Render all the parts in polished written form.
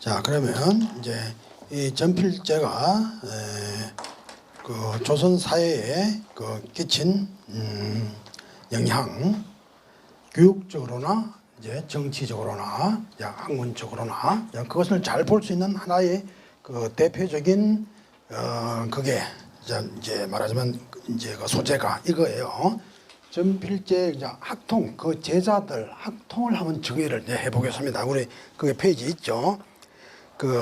자, 그러면 이제 이 전필제가 그 조선 사회에 그 끼친 영향, 교육적으로나 이제 정치적으로나 학문적으로나 그것을 잘 볼 수 있는 하나의 그 대표적인 그게 이제 말하자면 이제 그 소재가 이거예요. 전필제 이제 학통, 그 제자들 학통을 한번 정의를 해보겠습니다. 우리 그게 페이지 있죠. 그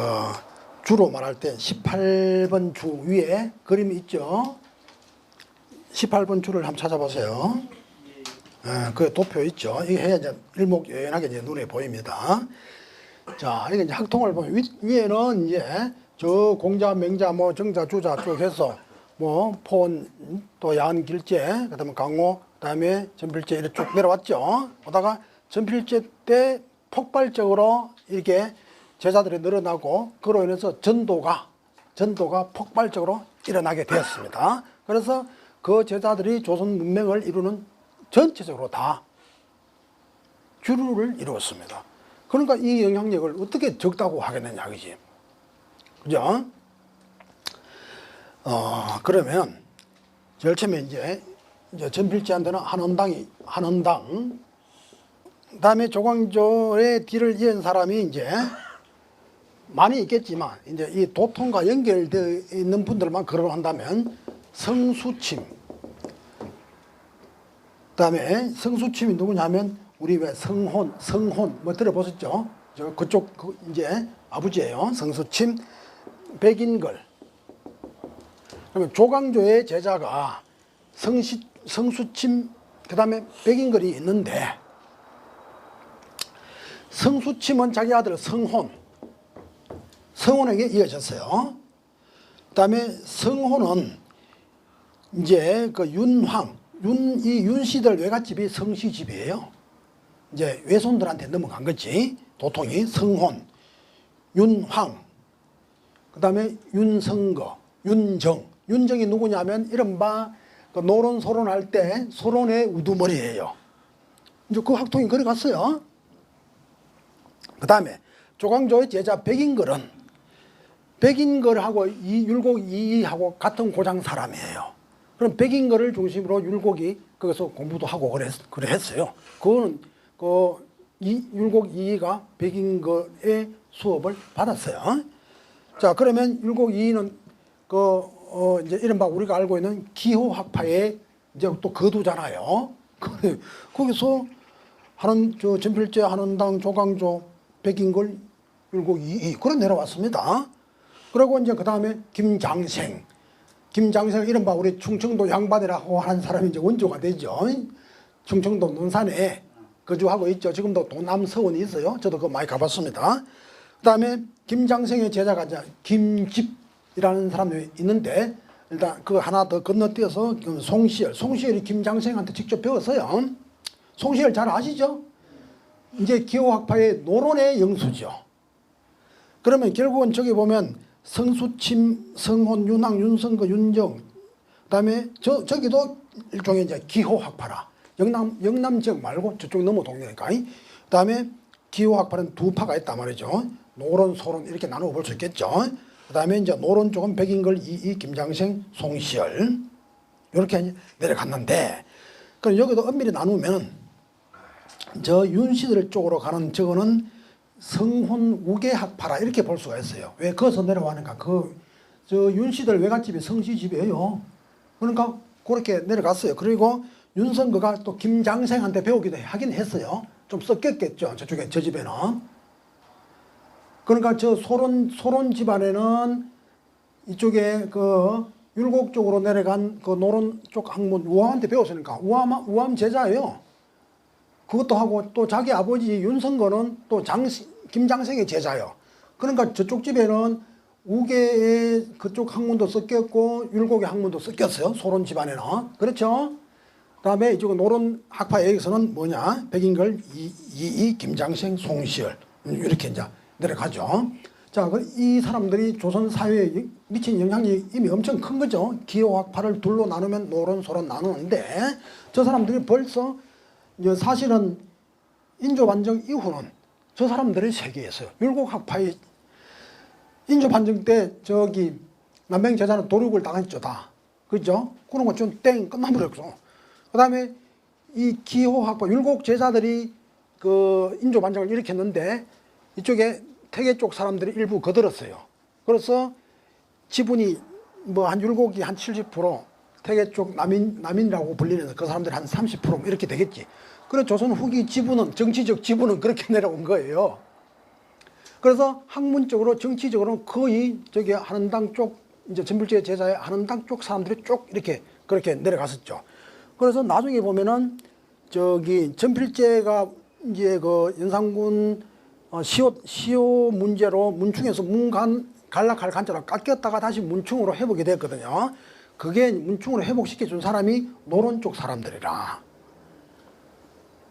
주로 말할 때 18번 주 위에 그림이 있죠. 18번 주를 한번 찾아보세요. 그 도표 있죠. 이게 해야 이제 일목요연하게 이제 눈에 보입니다. 자, 이게 이제 학통을 보면 위에는 이제 저 공자, 맹자, 뭐 정자, 주자 쭉 해서 뭐 폰, 또 야한 길제, 그다음에 강호, 그다음에 전필제 이렇게 쭉 내려왔죠. 오다가 전필제 때 폭발적으로 이렇게 제자들이 늘어나고 그로 인해서 전도가 폭발적으로 일어나게 되었습니다. 그래서 그 제자들이 조선 문명을 이루는 전체적으로 다 주류를 이루었습니다. 그러니까 이 영향력을 어떻게 적다고 하겠느냐, 그지? 그죠? 그러면 제일 처음에 이제 전필제한테는 한원당, 그다음에 조광조의 뒤를 이은 사람이 이제 많이 있겠지만 이제 이 도통과 연결되어 있는 분들만 거론한다면 성수침, 그다음에 성수침이 누구냐면 우리 왜 성혼 뭐 들어보셨죠? 그쪽 이제 아버지예요. 성수침, 백인걸. 그러면 조광조의 제자가 성수침, 그다음에 백인걸이 있는데 성수침은 자기 아들 성혼에게 이어졌어요. 그다음에 성혼은 이제 그 이 윤씨들 외갓집이 성씨집이에요. 이제 외손들한테 넘어간 거지. 도통이 성혼, 윤황, 그다음에 윤성거, 윤정이 누구냐면 이른바 그 노론 할 때 소론의 우두머리예요. 이제 그 학통이 그래 갔어요. 그다음에 조광조의 제자 백인걸하고 율곡 이이하고 같은 고장 사람이에요. 그럼 백인걸을 중심으로 율곡이 거기서 공부도 하고 그래 했어요. 그거는 율곡 이이가 백인걸의 수업을 받았어요. 자, 그러면 율곡 이이는 이제 이른바 우리가 알고 있는 기호학파의 이제 또 거두잖아요. 거기서 전필제, 한원당, 조광조, 백인걸, 율곡 이이 그런 내려왔습니다. 그리고 이제 그 다음에 김장생 이른바 우리 충청도 양반이라고 하는 사람이 이제 원조가 되죠. 충청도 논산에 거주하고 있죠. 지금도 도남서원이 있어요. 저도 그거 많이 가봤습니다. 그 다음에 김장생의 제자가 이제 김집이라는 사람이 있는데 일단 그 하나 더 건너뛰어서 송시열이 김장생한테 직접 배웠어요. 송시열 잘 아시죠? 이제 기호학파의 노론의 영수죠. 그러면 결국은 저기 보면 성수침, 성혼, 윤왕, 윤성거, 윤정, 그다음에 저기도 일종의 이제 기호학파라. 영남 지역 말고 저쪽 너머 동네니까. 그다음에 기호학파는 두 파가 있단 말이죠. 노론, 소론 이렇게 나누어 볼 수 있겠죠. 그다음에 이제 노론 쪽은 백인걸, 이이, 김장생, 송시열 이렇게 내려갔는데, 그럼 여기도 엄밀히 나누면 저 윤씨들 쪽으로 가는 저거는 성혼 우계학파라 이렇게 볼 수가 있어요. 왜 거기서 내려가는가? 저 윤씨들 외갓집이 성씨집이에요. 그러니까 그렇게 내려갔어요. 그리고 윤성거가 또 김장생한테 배우기도 하긴 했어요. 좀 섞였겠죠. 저쪽에 저 집에는. 그러니까 저 소론 집안에는 이쪽에 그 율곡 쪽으로 내려간 그 노론 쪽 학문 우암한테 배웠으니까 우암 제자예요. 그것도 하고 또 자기 아버지 윤성거는 또 김장생의 제자요. 그러니까 저쪽 집에는 우계의 그쪽 학문도 섞였고 율곡의 학문도 섞였어요. 소론 집안에는. 그렇죠? 그 다음에 이쪽 노론 학파에서는 뭐냐? 백인걸, 이이, 김장생, 송시열 이렇게 이제 내려가죠. 자, 이 사람들이 조선 사회에 미친 영향이 이미 엄청 큰 거죠. 기호학파를 둘로 나누면 노론, 소론 나누는데 저 사람들이 벌써 사실은 인조 반정 이후는 저 사람들의 세계에서 율곡학파의 인조 판정 때 저기 남명 제자는 도륙을 당했죠 다. 그죠? 그런 거 좀 땡 끝나버렸어. 그다음에 이 기호학파 율곡 제자들이 그 인조 반정을 일으켰는데 이쪽에 태계 쪽 사람들이 일부 거들었어요. 그래서 지분이 뭐 한 율곡이 한 70%, 태계 쪽 남인이라고 불리는 그 사람들이 한 30% 이렇게 되겠지. 그래서 조선 후기 지분은 정치적 지분은 그렇게 내려온 거예요. 그래서 학문적으로 정치적으로는 거의 저기 한원당 쪽 이제 전필제 제자의 한원당 쪽 사람들이 쭉 이렇게 그렇게 내려갔었죠. 그래서 나중에 보면은 저기 전필제가 이제 그 연산군 시효 문제로 문충에서 간락할 간자로 깎였다가 다시 문충으로 회복이 됐거든요. 그게 문충으로 회복시켜 준 사람이 노론 쪽 사람들이라.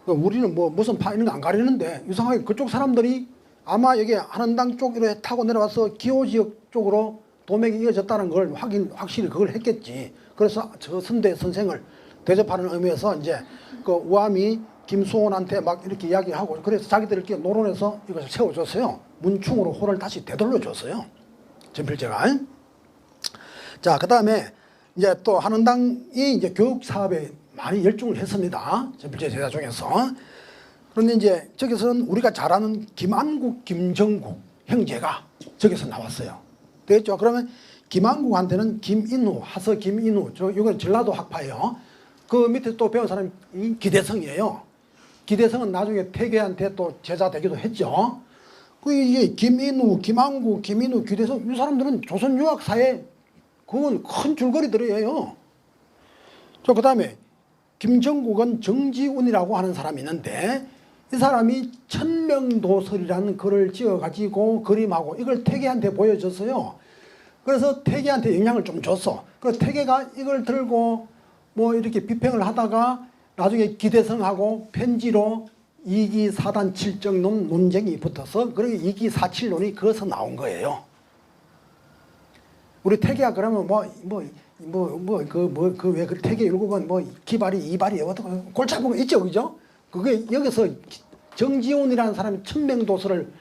우리는 뭐 무슨 파 이런 거 안 가리는데 이상하게 그쪽 사람들이 아마 여기 한원당 쪽으로 타고 내려와서 기호 지역 쪽으로 도맥이 이어졌다는 걸 확실히 그걸 했겠지. 그래서 저 선대 선생을 대접하는 의미에서 이제 그 우암이 김수원한테 막 이렇게 이야기하고 그래서 자기들끼리 노론해서 이것을 세워줬어요. 문충으로 호를 다시 되돌려줬어요. 전필제가. 자, 그 다음에 이제 또 한원당이 이제 교육 사업에 많이 열중을 했습니다. 전필제 제자 중에서. 그런데 이제 저기서는 우리가 잘 아는 김안국, 김정국 형제가 저기서 나왔어요. 되겠죠? 그러면 김안국한테는 김인후, 하서 김인후, 이건 전라도 학파예요. 그 밑에 또 배운 사람이 기대성이에요. 기대성은 나중에 태계한테 또 제자 되기도 했죠. 그 이게 김인후, 김안국, 김인후, 기대성 이 사람들은 조선 유학사에 그건 큰 줄거리들이에요. 저 그다음에 김정국은 정지운이라고 하는 사람이 있는데 이 사람이 천명도설이라는 글을 지어가지고 그림하고 이걸 태계한테 보여줬어요. 그래서 태계한테 영향을 좀 줬어. 그래서 태계가 이걸 들고 뭐 이렇게 비평을 하다가 나중에 기대성하고 편지로 이기사단 칠정론 논쟁이 붙어서 그렇게 이기사칠론이 거기서 나온 거예요. 우리 태계가 그러면 왜 그 태계 율곡은 뭐 기발이 이발이 어떻게 골치 아픈 거 있죠, 그죠? 그게 여기서 정지훈이라는 사람이 천명도서를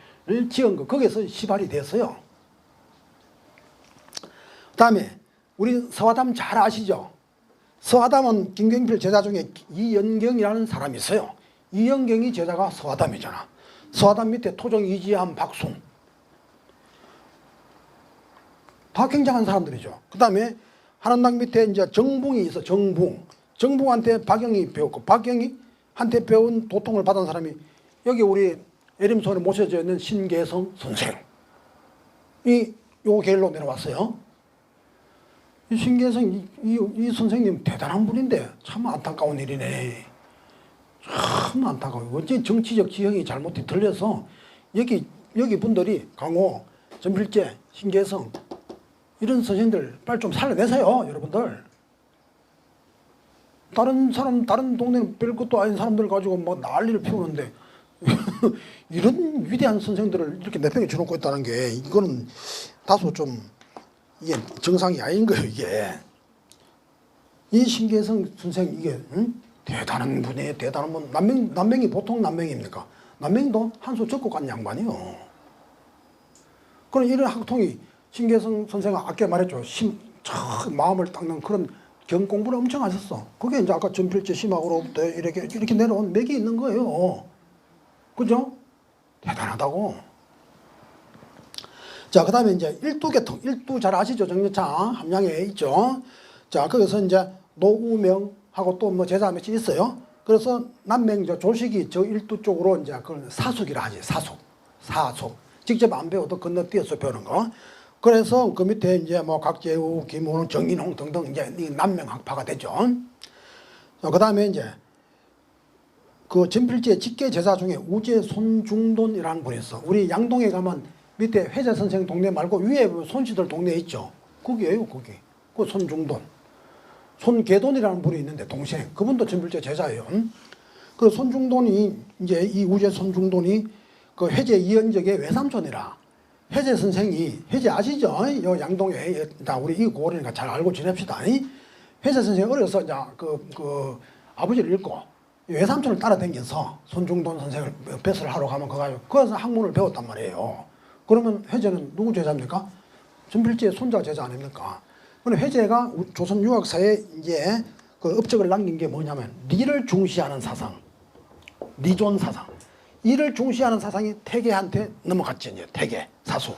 지은 거 거기서 시발이 됐어요. 그다음에 우리 서화담 잘 아시죠? 서화담은 김경필 제자 중에 이연경이라는 사람이 있어요. 이연경이 제자가 서화담이잖아. 서화담 밑에 토종 이지함 박순 다 굉장한 사람들이죠. 그 다음에 한원당 밑에 이제 정붕이 있어. 정붕한테 박영이 배웠고 박영이한테 배운 도통을 받은 사람이 여기 우리 에림손에 모셔져 있는 신계성 선생 요 길로 내려왔어요. 이 신계성 이 선생님 대단한 분인데 참 안타까운 일이네. 참 안타까워요. 어째 정치적 지형이 잘못이 들려서 여기 분들이 강호, 전필제, 신계성 이런 선생님들 빨리 좀 살려내세요, 여러분들. 다른 동네는 별 것도 아닌 사람들 가지고 뭐 난리를 피우는데 이런 위대한 선생들을 이렇게 내팽개 쳐놓고 있다는 게 이거는 다소 좀 이게 정상이 아닌 거예요, 이게. 이 신계성 선생 이게 대단한 분이에요, 대단한 분. 남명이 보통 남명입니까? 남명도 한 수 적고 간 양반이요. 그런 이런 학통이 신계성 선생은 아까 말했죠. 마음을 닦는 그런 경공부를 엄청 하셨어. 그게 이제 아까 전필제 심학으로부터 이렇게 내려온 맥이 있는 거예요. 그죠? 대단하다고. 자, 그 다음에 이제 일두계통. 일두 잘 아시죠? 정려차 함양에 있죠. 자, 거기서 이제 노우명하고 또 뭐 제자 몇이 있어요. 그래서 남명 조식이 저 일두 쪽으로 이제 그걸 사숙이라 하지. 사숙. 직접 안 배워도 건너뛰어서 배우는 거. 그래서 그 밑에 이제 뭐 각재우, 김호는, 정인홍 등등 이제 남명학파가 되죠. 그 다음에 이제 그 전필제 직계 제자 중에 우제 손중돈이라는 분이 있어. 우리 양동에 가면 밑에 회자 선생 동네 말고 위에 손씨들 동네 있죠. 거기에요, 거기. 그 손중돈. 손계돈이라는 분이 있는데 동생. 그분도 전필제 제자예요. 그 손중돈이 이제 이 우제 손중돈이 그 회제 이연적의 외삼촌이라. 회제 선생이, 회제 아시죠? 요 양동에, 우리 이 고을이니까 잘 알고 지냅시다. 회제 선생이 어려서 이제 그 아버지를 잃고 외삼촌을 따라다녀서 손중돈 선생을 배설을 하러 가면 거기서 학문을 배웠단 말이에요. 그러면 회제는 누구 제자입니까? 전필제의 손자 제자 아닙니까? 그럼 회제가 조선 유학사에 이제 그 업적을 남긴 게 뭐냐면 리를 중시하는 사상, 리존 사상. 이를 중시하는 사상이 태계한테 넘어갔죠. 이제 태계, 사수.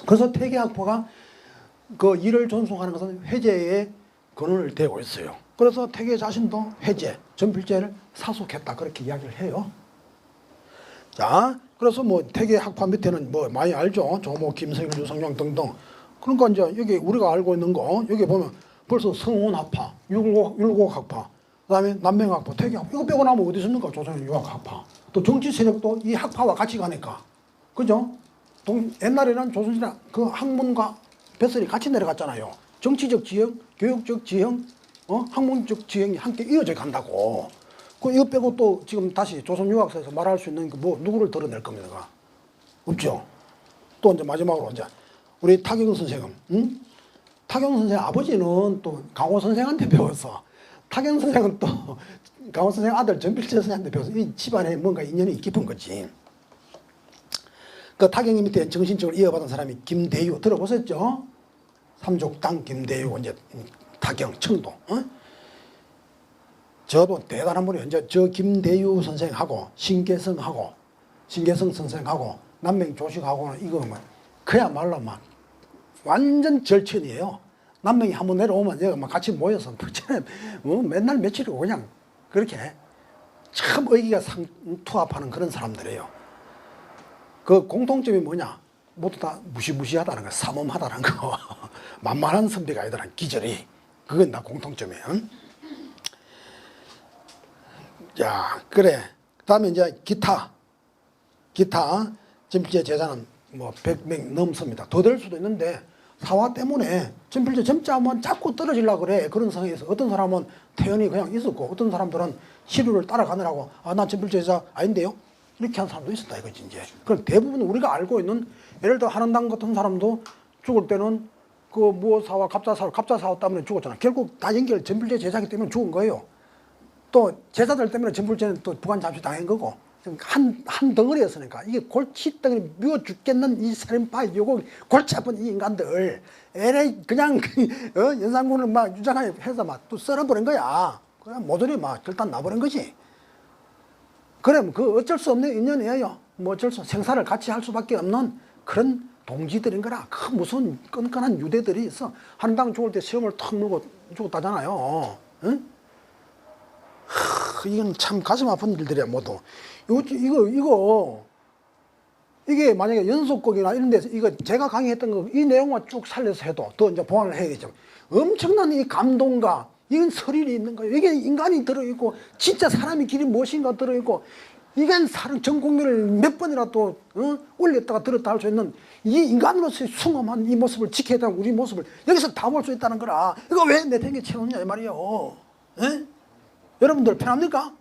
그래서 태계학파가 그 이를 존속하는 것은 회제의 근원을 대고 있어요. 그래서 태계 자신도 회제, 전필제를 사속했다 그렇게 이야기를 해요. 자, 그래서 뭐 태계학파 밑에는 뭐 많이 알죠. 조모, 김성일, 유성룡 등등. 그러니까 이제 여기 우리가 알고 있는 거 여기 보면 벌써 성운학파, 율곡학파, 그다음에 남맹학파, 태계학파 이거 빼고 나면 어디 있습니까? 조선의 유학학파. 또 정치 세력도 이 학파와 같이 가니까, 그죠? 옛날에는 조선시대 그 학문과 뱃설이 같이 내려갔잖아요. 정치적 지형, 교육적 지형, 학문적 지형이 함께 이어져 간다고. 그 이거 빼고 또 지금 다시 조선 유학사에서 말할 수 있는 그 뭐 누구를 드러낼 겁니까? 없죠. 또 이제 마지막으로 이제 우리 타경 선생은, 타경 선생 아버지는 또 강호 선생한테 배웠어. 타경 선생은 또 강호 선생 아들 전필제 선생한테 배워서 이 집안에 뭔가 인연이 깊은 거지. 그 타경이 밑에 정신적으로 이어받은 사람이 김대유 들어보셨죠? 삼족당 김대유 이제 타경 청도. 저도 대단한 분이에요. 이제 저 김대유 선생하고 신계성 선생하고 남맹 조식하고는 이거 뭐 그야말로 막 완전 절친이에요. 남맹이 한번 내려오면 여기 막 같이 모여서 맨날 며칠이고 그냥 그렇게 참 의기가 상투합하는 그런 사람들이에요. 그 공통점이 뭐냐? 모두 다 무시무시하다는 거, 삼엄하다는 거, 만만한 선비가 아니다라는 기절이 그건 다 공통점이에요. 자, 그래. 그다음에 이제 기타 전필제 제자는 뭐 100명 넘습니다. 더 될 수도 있는데 사화 때문에 전필제 점자만 자꾸 떨어지려고 그래. 그런 상황에서 어떤 사람은 태연이 그냥 있었고 어떤 사람들은 시류를 따라가느라고 나 전필제 제자 아닌데요? 이렇게 한 사람도 있었다 이거지 이제. 그럼 대부분 우리가 알고 있는 예를 들어 한원당 같은 사람도 죽을 때는 그 무사와 갑자사와 때문에 죽었잖아. 결국 다 연결 전필제 제자기 때문에 죽은 거예요. 또 제자들 때문에 전필제는 또 부관 잠시 당한 거고 한 덩어리였으니까 이게 골치 덩어리 미워 죽겠는 이 살인파 요거 골치 아픈 이 인간들 에레 그냥 연산군을 막 유장하게 해서 막 또 썰어버린 거야. 그냥 모조리 막 결단 나버린 거지. 그럼 그 어쩔 수 없는 인연이에요. 뭐 어쩔 수 생사를 같이 할 수밖에 없는 그런 동지들인 거라. 그 무슨 끈끈한 유대들이 있어. 한당 죽을 때 시험을 턱 물고 죽었다잖아요. 응? 이건 참 가슴 아픈 일들이야 모두. 이게 만약에 연속극이나 이런 데서 이거 제가 강의했던 거 이 내용만 쭉 살려서 해도 더 이제 보완을 해야겠죠. 엄청난 이 감동과 이건 설일이 있는 거예요. 이게 인간이 들어있고 진짜 사람의 길이 무엇인가 들어있고 이건 전 국민을 몇 번이나 또 올렸다가 들었다 할 수 있는 이 인간으로서의 숭엄한 이 모습을 지켜야 되는 우리 모습을 여기서 다 볼 수 있다는 거라. 이거 왜 내 팽에 채우느냐 이 말이에요. 에? 여러분들 편합니까?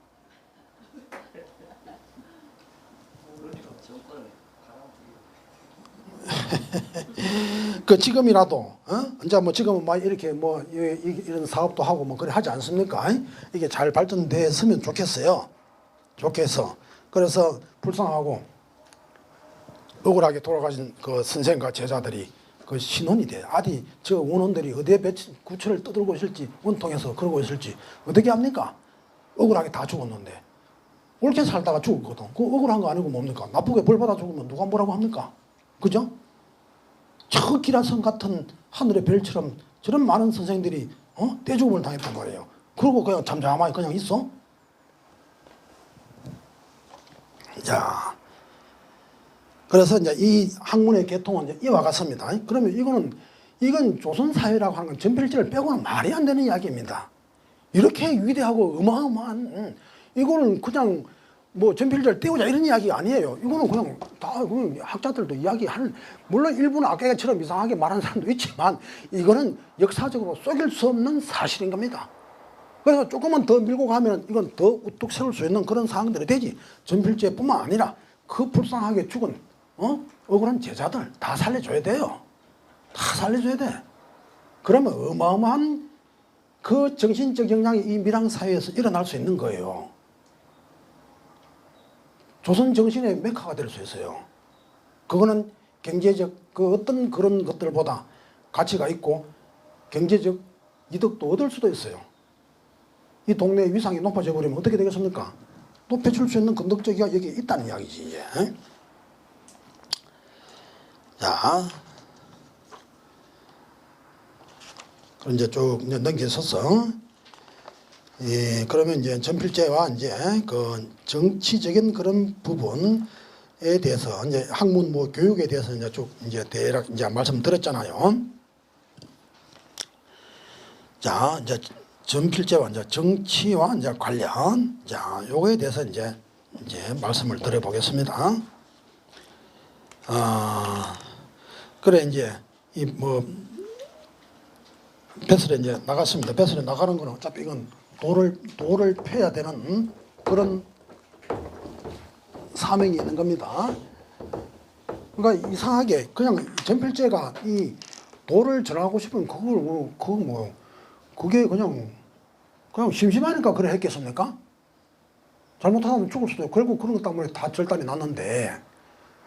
그 지금이라도 이제 뭐 지금은 막 이렇게 뭐 이런 사업도 하고 뭐 그래 하지 않습니까? 이게 잘 발전됐으면 좋겠어요. 좋겠어. 그래서 불쌍하고 억울하게 돌아가신 그 선생과 제자들이 그 신혼이 돼. 아디 저 원혼들이 어디에 구처를 떠들고 있을지 원통에서 그러고 있을지 어떻게 합니까? 억울하게 다 죽었는데 옳게 살다가 죽었거든. 그 억울한 거 아니고 뭡니까? 나쁘게 벌 받아 죽으면 누가 뭐라고 합니까? 그죠? 저 기라성 같은 하늘의 별처럼 저런 많은 선생들이 떼죽음을 당했단 말이에요. 그러고 그냥 잠잠하게 그냥 있어? 자, 그래서 이제 이 학문의 계통은 이제 이와 같습니다. 그러면 이건 조선 사회라고 하는 건 전필제를 빼고는 말이 안 되는 이야기입니다. 이렇게 위대하고 어마어마한 이거는 그냥 뭐 전필제를 떼우자 이런 이야기가 아니에요. 이거는 그냥 다 학자들도 이야기하는, 물론 일부는 아까처럼 이상하게 말하는 사람도 있지만 이거는 역사적으로 속일 수 없는 사실인 겁니다. 그래서 조금만 더 밀고 가면 이건 더 우뚝 세울 수 있는 그런 상황들이 되지. 전필제뿐만 아니라 그 불쌍하게 죽은 억울한 제자들 다 살려줘야 돼요. 다 살려줘야 돼. 그러면 어마어마한 그 정신적 영향이 이 밀양사회에서 일어날 수 있는 거예요. 조선 정신의 메카가 될 수 있어요. 그거는 경제적 그 어떤 그런 것들보다 가치가 있고 경제적 이득도 얻을 수도 있어요. 이 동네의 위상이 높아져 버리면 어떻게 되겠습니까? 높여줄 수 있는 건덕적이가 여기 있다는 이야기지 이제. 자, 그럼 이제 쭉 넘겨서서 그러면 이제 전필제와 이제 그 정치적인 그런 부분에 대해서 이제 학문 뭐 교육에 대해서 이제 쭉 이제 대략 이제 말씀드렸잖아요. 자, 이제 전필제와 이제 정치와 이제 관련, 자, 요거에 대해서 이제 말씀을 드려보겠습니다. 그래 이제 이 뭐 배설에 이제 나갔습니다. 배설에 나가는 거는 어차피 이건 도를 펴야 되는 그런 사명이 있는 겁니다. 그러니까 이상하게 그냥 전필제가 이 도를 전하고 싶으면 그게 그냥 심심하니까 그래 했겠습니까? 잘못하면 죽을 수도 있고 결국 그런 것 때문에 다 절단이 났는데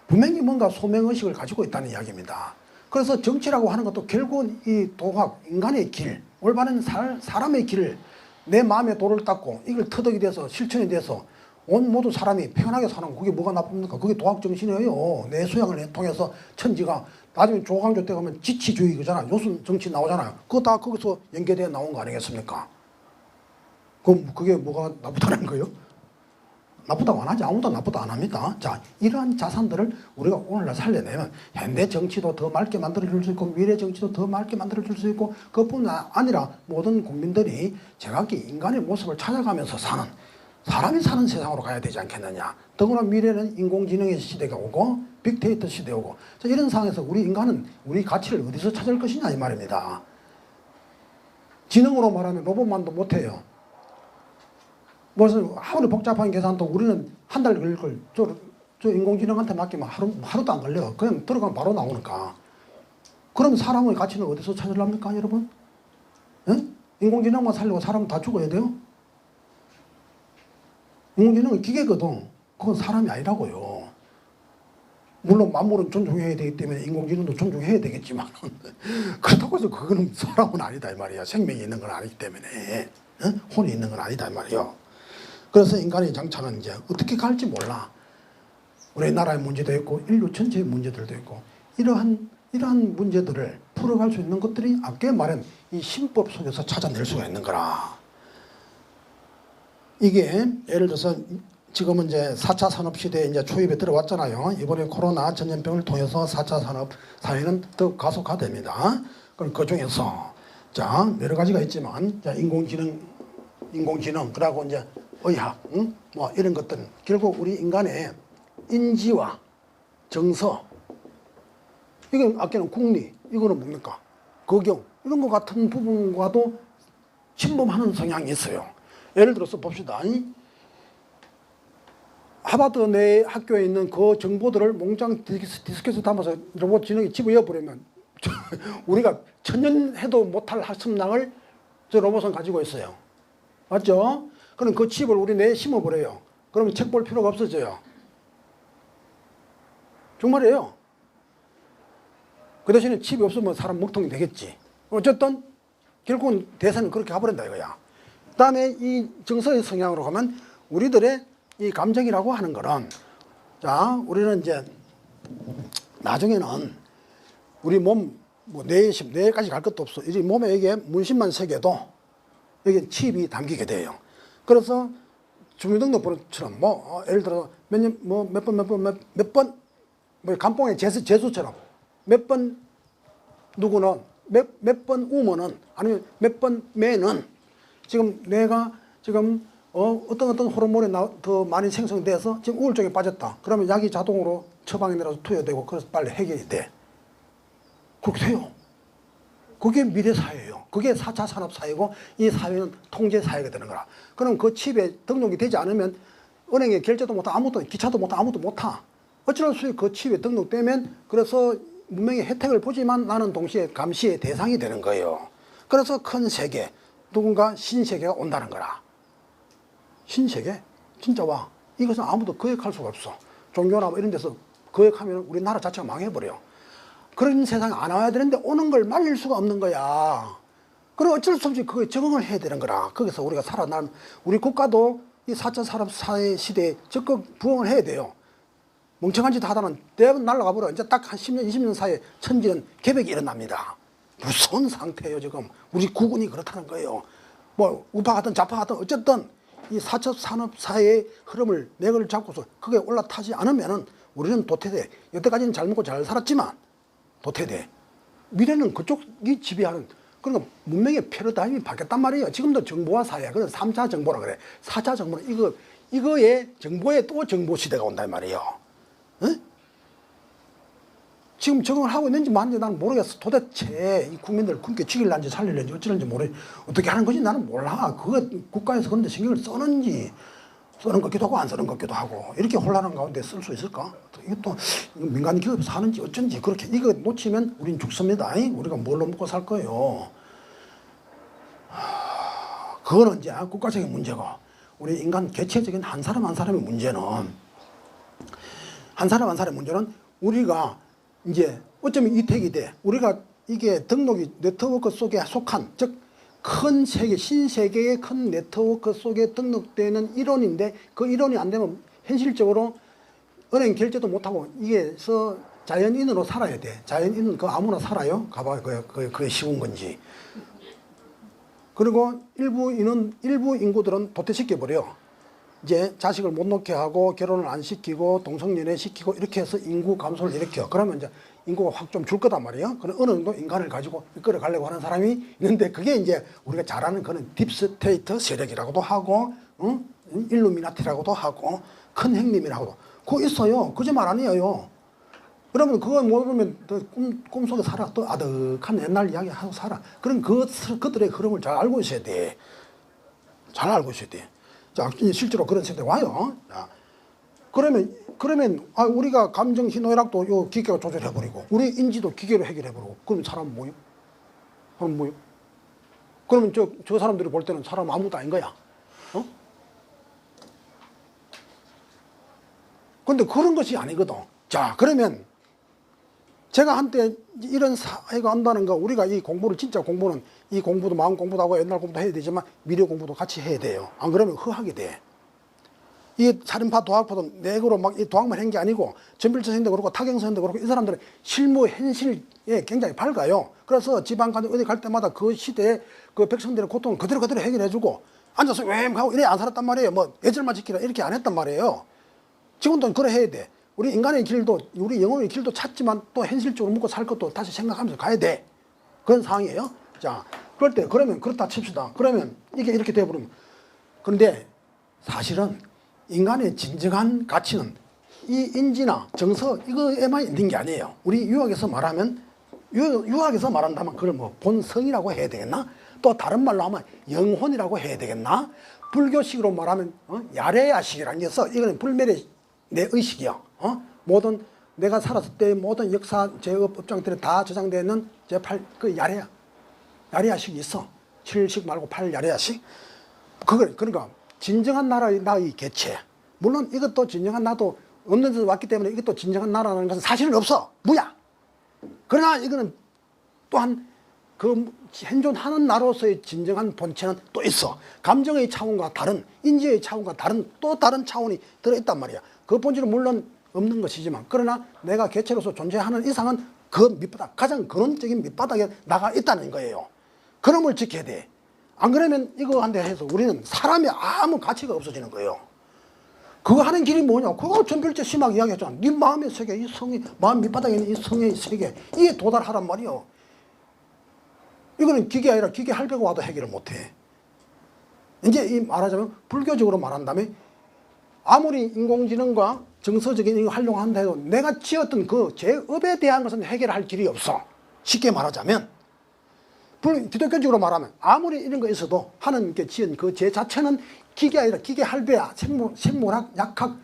분명히 뭔가 소명의식을 가지고 있다는 이야기입니다. 그래서 정치라고 하는 것도 결국은 이 도학, 인간의 길, 올바른 사람의 길을 내 마음에 도를 닦고 이걸 터득이 돼서 실천이 돼서 온 모든 사람이 편하게 사는 거 그게 뭐가 나쁩니까? 그게 도학 정신이에요. 내 수양을 통해서 천지가 나중에 조광조 때 가면 지치주의 그잖아. 요순 정치 나오잖아요. 그거 다 거기서 연계되어 나온 거 아니겠습니까? 그럼 그게 뭐가 나쁘다는 거예요? 나쁘다고 안 하지. 아무도 나쁘다 안 합니다. 자, 이러한 자산들을 우리가 오늘날 살려내면 현대 정치도 더 맑게 만들어줄 수 있고 미래 정치도 더 맑게 만들어줄 수 있고 그뿐 아니라 모든 국민들이 제각기 인간의 모습을 찾아가면서 사는 사람이 사는 세상으로 가야 되지 않겠느냐. 더구나 미래는 인공지능의 시대가 오고 빅데이터 시대 오고 자, 이런 상황에서 우리 인간은 우리 가치를 어디서 찾을 것이냐 이 말입니다. 지능으로 말하면 로봇만도 못해요. 무슨 아무리 복잡한 계산도 우리는 한 달 걸릴 걸 저 인공지능한테 맡기면 하루도 안 걸려. 그냥 들어가면 바로 나오니까. 그럼 사람의 가치는 어디서 찾으랍니까 여러분? 응? 인공지능만 살려고 사람은 다 죽어야 돼요? 인공지능은 기계거든. 그건 사람이 아니라고요. 물론 만물은 존중해야 되기 때문에 인공지능도 존중해야 되겠지만 그렇다고 해서 그거는 사람은 아니다 이 말이야. 생명이 있는 건 아니기 때문에 응? 혼이 있는 건 아니다 이 말이요. 그래서 인간의 장차는 이제 어떻게 갈지 몰라. 우리나라의 문제도 있고 인류 전체의 문제들도 있고 이러한 문제들을 풀어갈 수 있는 것들이 아까 말한 이 신법 속에서 찾아낼 수가 있는 거라. 이게 예를 들어서 지금은 이제 4차 산업시대에 이제 초입에 들어왔잖아요. 이번에 코로나 전염병을 통해서 4차 산업 사회는 더 가속화됩니다. 그럼 그 중에서 자 여러 가지가 있지만 자 인공지능 그러고 이제 의학, 뭐 이런 것들은 결국 우리 인간의 인지와 정서, 이건 아까는 국리, 이거는 뭡니까? 거경, 이런 것 같은 부분과도 침범하는 성향이 있어요. 예를 들어서 봅시다. 하버드 내 학교에 있는 그 정보들을 몽장 디스켓에 담아서 로봇 지능이 집어넣어버리면 우리가 천년 해도 못할 학습량을 저 로봇은 가지고 있어요. 맞죠? 그럼 그 칩을 우리 뇌에 심어버려요. 그러면 책 볼 필요가 없어져요. 정말이에요. 그 대신에 칩이 없으면 사람 먹통이 되겠지. 어쨌든 결국은 대세는 그렇게 가버린다 이거야. 그 다음에 이 정서의 성향으로 가면 우리들의 이 감정이라고 하는 거는 자 우리는 이제 나중에는 우리 몸 뭐 뇌까지 갈 것도 없어. 이 몸에 이게 문신만 새겨도 여기 칩이 담기게 돼요. 그래서 주민등록번호처럼 뭐 예를 들어 몇 번 뭐 감봉의 재수처럼 몇 번 누구는 몇 번 우면은 아니면 몇 번 매는 지금 뇌가 지금 어떤 호르몬이 더 많이 생성돼서 지금 우울증에 빠졌다. 그러면 약이 자동으로 처방에 내려서 투여되고 그래서 빨리 해결이 돼. 그렇게 돼요. 그게 미래 사회예요. 그게 4차 산업 사회고 이 사회는 통제 사회가 되는 거라. 그럼 그 칩에 등록이 되지 않으면 은행에 결제도 못하, 아무도 기차도 못하, 아무도 못하. 어쩔 수 없이 그 칩에 등록되면 그래서 분명히 혜택을 보지만 나는 동시에 감시의 대상이 되는 거예요. 그래서 큰 세계, 누군가 신세계가 온다는 거라. 신세계? 진짜 와. 이것은 아무도 거역할 수가 없어. 종교나 뭐 이런 데서 거역하면 우리나라 자체가 망해버려. 그런 세상에 안 와야 되는데 오는 걸 말릴 수가 없는 거야. 그럼 어쩔 수 없이 그거에 적응을 해야 되는 거라. 거기서 우리가 살아남, 우리 국가도 이 4차 산업사회 시대에 적극 부응을 해야 돼요. 멍청한 짓 하다는 대부분 날아가 버려. 이제 딱 한 10년, 20년 사이에 천지는 개벽이 일어납니다. 무서운 상태예요, 지금. 우리 국군이 그렇다는 거예요. 뭐, 우파 같은 좌파 같은 어쨌든 이 4차 산업사회의 흐름을 맥을 잡고서 그게 올라타지 않으면은 우리는 도태돼. 여태까지는 잘 먹고 잘 살았지만 도태돼. 미래는 그쪽이 지배하는, 그러니까 문명의 패러다임이 바뀌었단 말이에요. 지금도 정보화 사회야. 그래서 3차 정보라 그래. 4차 정보는 이거에 정보에 또 정보 시대가 온단 말이에요. 응? 지금 적응을 하고 있는지 마는지 나는 모르겠어. 도대체 이 국민들 굶겨 죽일는지 살릴는지 어쩌는지 어떻게 하는 건지 나는 몰라. 그거 국가에서 그런데 신경을 쓰는지 쓰는 것 같기도 하고 안 쓰는 것 같기도 하고 이렇게 혼란한 가운데 쓸 수 있을까? 이것도 민간 기업에서 하는지 어쩐지 그렇게 이거 놓치면 우린 죽습니다. 우리가 뭘로 먹고 살 거예요. 그거는 이제 국가적인 문제고 우리 인간 개체적인 한 사람 한 사람의 문제는 우리가 이제 어쩌면 이택이 돼. 우리가 이게 등록이 네트워크 속에 속한, 즉 큰 세계, 신세계의 큰 네트워크 속에 등록되는 이론인데 그 이론이 안 되면 현실적으로 은행 결제도 못하고 이게서 자연인으로 살아야 돼. 자연인은 그 아무나 살아요. 가봐, 그게 쉬운 건지. 그리고 일부 인구들은 도태시켜버려. 이제 자식을 못 낳게 하고 결혼을 안 시키고 동성연애 시키고 이렇게 해서 인구 감소를 일으켜. 그러면 이제 인구가 확 좀 줄 거단 말이에요. 그런 어느 정도 인간을 가지고 이끌어 가려고 하는 사람이 있는데 그게 이제 우리가 잘 아는 그런 딥스테이트 세력이라고도 하고, 일루미나티라고도 하고, 큰 형님이라고도. 그거 있어요. 거짓말 아니에요. 그러면 그거 모르면 꿈속에 살아. 또 아득한 옛날 이야기 하고 살아. 그런 그들의 흐름을 잘 알고 있어야 돼. 잘 알고 있어야 돼. 자, 실제로 그런 세대 와요. 자, 그러면 우리가 감정 희노애락도 요 기계가 조절해버리고 우리 인지도 기계로 해결해버리고 그럼 사람 뭐요? 그러면 저 사람들이 볼 때는 사람 아무것도 아닌 거야. 근데 그런 것이 아니거든. 자, 그러면 제가 한때 이런 사회가 온다는 거 우리가 이 공부를 진짜 공부는 이 공부도 마음 공부도 하고 옛날 공부도 해야 되지만 미래 공부도 같이 해야 돼요. 안 그러면 허하게 돼. 이 살인파 도학파도 내고로 막 이 도학만 한 게 아니고 전필 선생님도 그렇고 타경 선생님도 그렇고 이 사람들은 실무 현실에 굉장히 밝아요. 그래서 지방 가서 어디 갈 때마다 그 시대에 그 백성들의 고통을 그대로 해결해주고 앉아서 웽하고 이래 안 살았단 말이에요. 뭐 예절만 지키라 이렇게 안 했단 말이에요. 지금도 그래 해야 돼. 우리 인간의 길도 우리 영혼의 길도 찾지만 또 현실적으로 먹고 살 것도 다시 생각하면서 가야 돼. 그런 상황이에요. 자, 그럴 때 그러면 그렇다 칩시다. 그러면 이게 이렇게 돼버리면 그런데 사실은 인간의 진정한 가치는 이 인지나 정서 이거에만 있는 게 아니에요. 우리 유학에서 말하면 유학에서 말한다면 그걸 뭐 본성이라고 해야 되겠나? 또 다른 말로 하면 영혼이라고 해야 되겠나? 불교식으로 말하면 야레야식이라는 게 있어. 이거는 불멸의 내 의식이야. 모든 내가 살았을 때 모든 역사 제업 업장들에 다 저장되어 있는 제8 그 야레야식이 있어. 7식 말고 8 야레야식. 그러니까 진정한 나의 개체. 물론 이것도 진정한 나도 없는 데서 왔기 때문에 이것도 진정한 나라는 것은 사실은 없어. 무야. 그러나 이거는 또한 그 현존하는 나로서의 진정한 본체는 또 있어. 감정의 차원과 다른, 인지의 차원과 다른 또 다른 차원이 들어있단 말이야. 그 본질은 물론 없는 것이지만 그러나 내가 개체로서 존재하는 이상은 그 밑바닥, 가장 근원적인 밑바닥에 나가 있다는 거예요. 그럼을 지켜야 돼. 안 그러면 이거 한대 해서 우리는 사람이 아무 가치가 없어지는 거예요. 그거 하는 길이 뭐냐? 그거 전필제 심하게 이야기했잖아. 네 마음의 세계, 이 성이, 마음 밑바닥에 있는 이 성의 세계, 이에 도달하란 말이요. 이거는 기계 아니라 기계 할배가 와도 해결을 못해. 이제 이 말하자면 불교적으로 말한다면 아무리 인공지능과 정서적인 이거 활용한다 해도 내가 지었던 그 제업에 대한 것은 해결할 길이 없어. 쉽게 말하자면. 기독교적으로 말하면 아무리 이런 거 있어도 하는 게 지은 그 제 자체는 기계 아니라 기계 할배야. 생물학, 약학,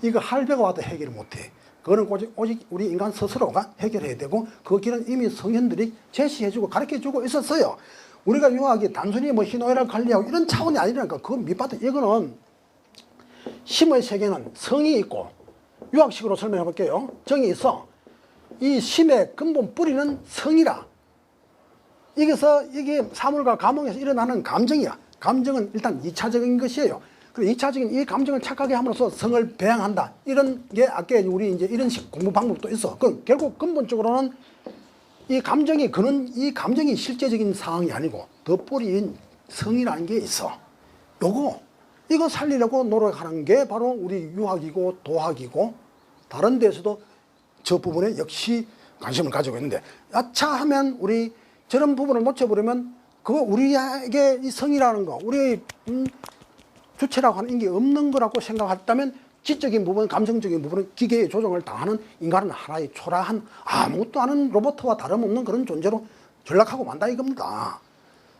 이거 할배가 와도 해결을 못해. 그거는 오직 우리 인간 스스로가 해결해야 되고 그 길은 이미 성현들이 제시해주고 가르쳐주고 있었어요. 우리가 유학이 단순히 뭐 희노애락 관리하고 이런 차원이 아니라니까. 그 밑바닥, 이거는 심의 세계는 성이 있고 유학식으로 설명해 볼게요. 정이 있어. 이 심의 근본 뿌리는 성이라. 이게서 이게 사물과 감흥에서 일어나는 감정이야. 감정은 일단 2차적인 것이에요. 그리고 2차적인 이 감정을 착하게 함으로써 성을 배양한다. 이런 게 아까 우리 이제 이런 식 공부 방법도 있어. 그럼 결국 근본적으로는 이 감정이 그는 이 감정이 실제적인 상황이 아니고 더 뿌리인 성이라는 게 있어. 이거 살리려고 노력하는 게 바로 우리 유학이고 도학이고 다른 데서도 저 부분에 역시 관심을 가지고 있는데 야차하면 우리 저런 부분을 놓쳐버리면 그거 우리에게 이 성이라는 거 우리 주체라고 하는 게 없는 거라고 생각했다면 지적인 부분, 감성적인 부분은 기계의 조정을 당하는 인간은 하나의 초라한 아무것도 아는 로봇과 다름없는 그런 존재로 전락하고 만다 이겁니다.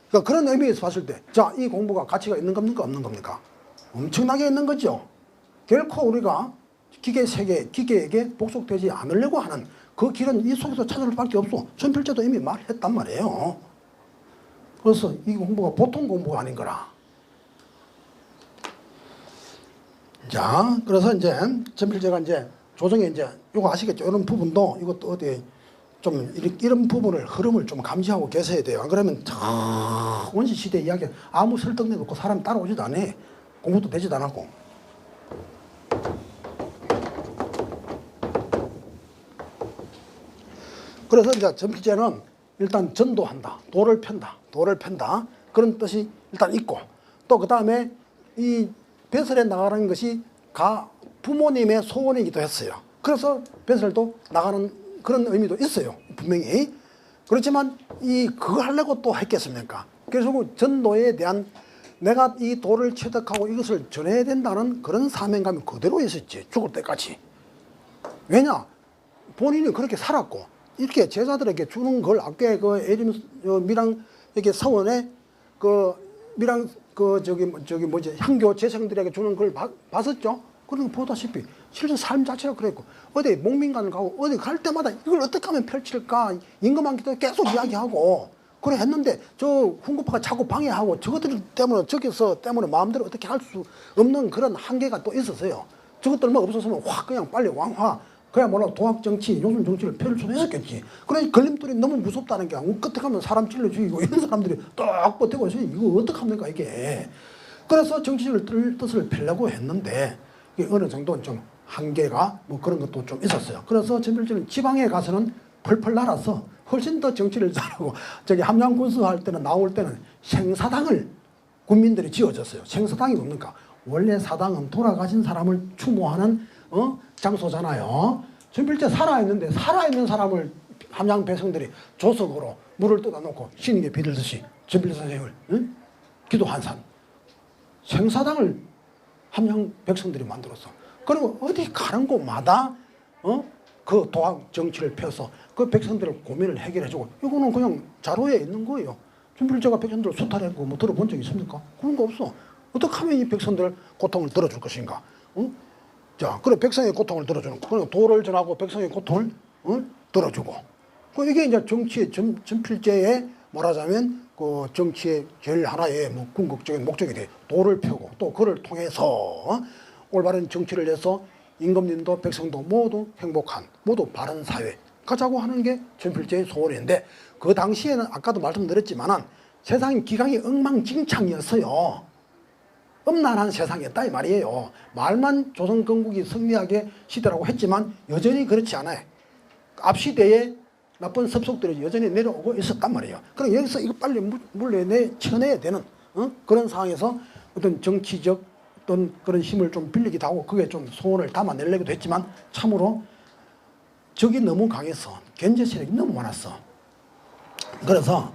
그러니까 그런 의미에서 봤을 때 자, 이 공부가 가치가 있는 겁니까 없는 겁니까? 엄청나게 있는 거죠. 결코 우리가 기계 세계, 기계에게 복속되지 않으려고 하는 그 길은 이 속에서 찾을 수밖에 없어. 전필제도 이미 말했단 말이에요. 그래서 이 공부가 보통 공부가 아닌 거라. 자, 그래서 이제 전필제가 이제 조정에 이제 이거 아시겠죠? 이런 부분도 이것도 어디 좀 이런 부분을 흐름을 좀 감지하고 계셔야 돼요. 안 그러면 원시 시대 이야기 아무 설득력 없고 사람 따라오지도 않아. 공부도 되지도 않았고. 그래서 이제 전필제는 일단 전도한다. 도를 편다. 그런 뜻이 일단 있고 또 그 다음에 이 배설에 나가는 것이 부모님의 소원이기도 했어요. 그래서 배설도 나가는 그런 의미도 있어요. 분명히. 그렇지만 그거 하려고 또 했겠습니까? 그래서 전도에 대한 내가 이 도를 체득하고 이것을 전해야 된다는 그런 사명감이 그대로 있었지. 죽을 때까지. 왜냐? 본인이 그렇게 살았고 이렇게 제자들에게 주는 걸 아까 밀양 서원에 밀양 향교 재생들에게 주는 걸 봤었죠? 그런 거 보다시피 실제 삶 자체가 그랬고 어디 목민관을 가고 어디 갈 때마다 이걸 어떻게 하면 펼칠까 임금한테도 계속 이야기하고 그래 했는데 저 훈구파가 자꾸 방해하고 저것들 때문에 마음대로 어떻게 할 수 없는 그런 한계가 또 있었어요. 저것들만 없었으면 확 그냥 빨리 왕화 그야말로 도학 정치, 요즘 정치를 펼칠 수도 있었겠지. 그러니 걸림돌이 너무 무섭다는 게 끝에 가면 사람 찔러 죽이고 이런 사람들이 딱 버티고 있어요. 이거 어떡합니까 이게. 그래서 정치를 뜻을 펴려고 했는데 이게 어느 정도 좀 한계가 뭐 그런 것도 좀 있었어요. 그래서 전필제는 지방에 가서는 펄펄 날아서 훨씬 더 정치를 잘하고 함양군수 할 때는 나올 때는 생사당을 군민들이 지어줬어요. 생사당이 뭡니까? 원래 사당은 돌아가신 사람을 추모하는 장소잖아요. 전필제 살아있는데 살아있는 사람을 함양 백성들이 조석으로 물을 떠다 놓고 신에게 비들듯이 전필제 선생을 기도한 산 생사당을 함양 백성들이 만들었어. 그리고 어디 가는 곳마다 그 도학 정치를 펴서 그 백성들의 고민을 해결해주고 이거는 그냥 자료에 있는 거예요. 전필제가 백성들을 수탈했고 뭐 들어본 적 있습니까? 그런 거 없어. 어떻게 하면 이 백성들 고통을 들어줄 것인가? 자, 그래 백성의 고통을 들어주는 거. 그리고 도를 전하고 백성의 고통을 들어주고. 이게 이제 정치의 전필제의 말하자면 그 정치의 제일 하나의 뭐 궁극적인 목적이 돼. 도를 펴고 또 그를 통해서 올바른 정치를 해서 임금님도 백성도 모두 행복한 모두 바른 사회 가자고 하는 게 전필제의 소원인데 그 당시에는 아까도 말씀드렸지만은 세상 기강이 엉망진창이었어요. 음란한 세상이었다 이 말이에요. 말만 조선 건국이 승리하게 시대라고 했지만 여전히 그렇지 않아요. 앞 시대에 나쁜 습속들이 여전히 내려오고 있었단 말이에요. 그럼 여기서 이거 빨리 쳐내야 되는 그런 상황에서 어떤 정치적 어떤 그런 힘을 좀 빌리기도 하고 그게 좀 소원을 담아내려기도 했지만 참으로 적이 너무 강해서 견제 세력이 너무 많았어. 그래서